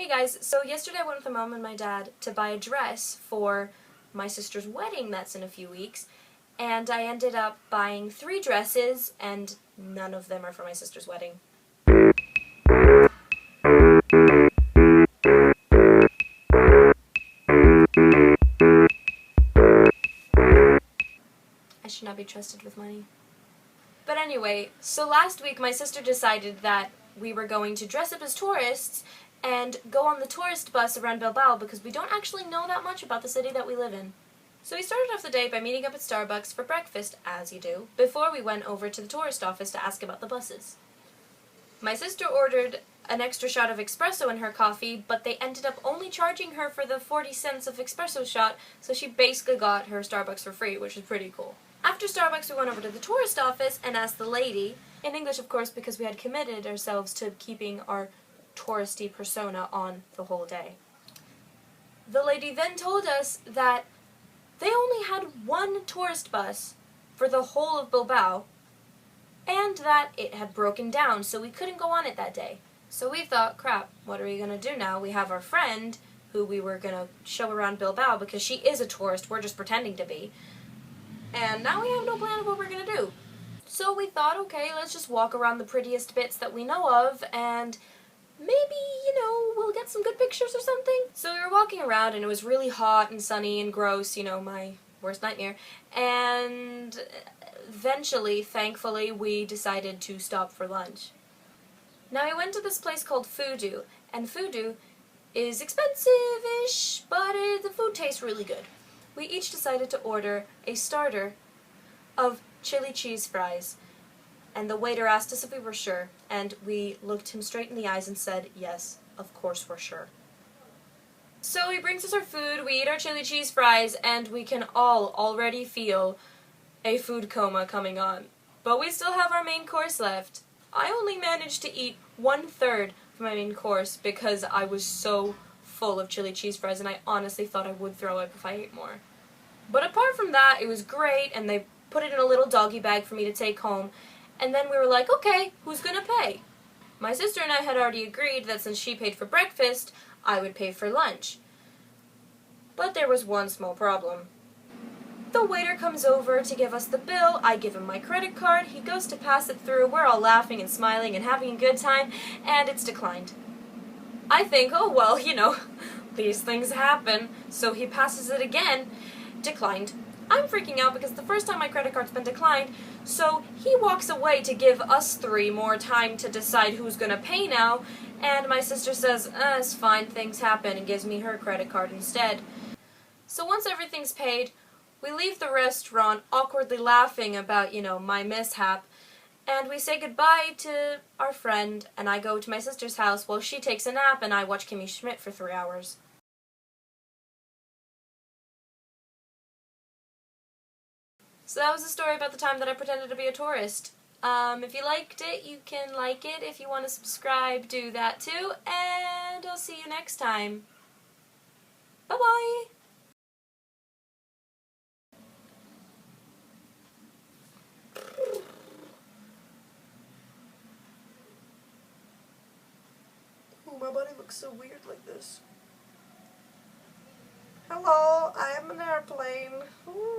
Hey guys, so yesterday I went with my mom and my dad to buy a dress for my sister's wedding that's in a few weeks, and I ended up buying 3 dresses, and none of them are for my sister's wedding. I should not be trusted with money. But anyway, so last week my sister decided that we were going to dress up as tourists and go on the tourist bus around Bilbao because we don't actually know that much about the city that we live in. So we started off the day by meeting up at Starbucks for breakfast, as you do, before we went over to the tourist office to ask about the buses. My sister ordered an extra shot of espresso in her coffee, but they ended up only charging her for the 40 cents of espresso shot, so she basically got her Starbucks for free, which is pretty cool. After Starbucks, we went over to the tourist office and asked the lady, in English of course because we had committed ourselves to keeping our touristy persona on the whole day. The lady then told us that they only had one tourist bus for the whole of Bilbao, and that it had broken down, so we couldn't go on it that day. So we thought, crap, what are we going to do now? We have our friend, who we were going to show around Bilbao because she is a tourist, we're just pretending to be. And now we have no plan of what we're going to do. So we thought, okay, let's just walk around the prettiest bits that we know of, and maybe, we'll get some good pictures or something. So we were walking around, and it was really hot and sunny and gross, my worst nightmare. And eventually, thankfully, we decided to stop for lunch. Now, we went to this place called Fudu, and Fudu is expensive-ish, but the food tastes really good. We each decided to order a starter of chili cheese fries, and the waiter asked us if we were sure, and we looked him straight in the eyes and said, yes, of course we're sure. So he brings us our food, we eat our chili cheese fries, and we can all already feel a food coma coming on. But we still have our main course left. I only managed to eat 1/3 of my main course because I was so full of chili cheese fries and I honestly thought I would throw up if I ate more. But apart from that, it was great, and they put it in a little doggy bag for me to take home, and then we were like, okay, who's gonna pay? My sister and I had already agreed that since she paid for breakfast, I would pay for lunch. But there was one small problem. The waiter comes over to give us the bill, I give him my credit card, he goes to pass it through, we're all laughing and smiling and having a good time, and it's declined. I think, oh well, these things happen, so he passes it again, declined. I'm freaking out because the first time my credit card's been declined, so he walks away to give us 3 more time to decide who's gonna pay now, and my sister says, it's fine, things happen, and gives me her credit card instead. So once everything's paid, we leave the restaurant awkwardly laughing about, my mishap, and we say goodbye to our friend, and I go to my sister's house while she takes a nap and I watch Kimmy Schmidt for 3 hours. So that was the story about the time that I pretended to be a tourist. If you liked it, you can like it. If you want to subscribe, do that too, and I'll see you next time. Bye-bye! Oh, my body looks so weird like this. Hello, I am an airplane. Ooh.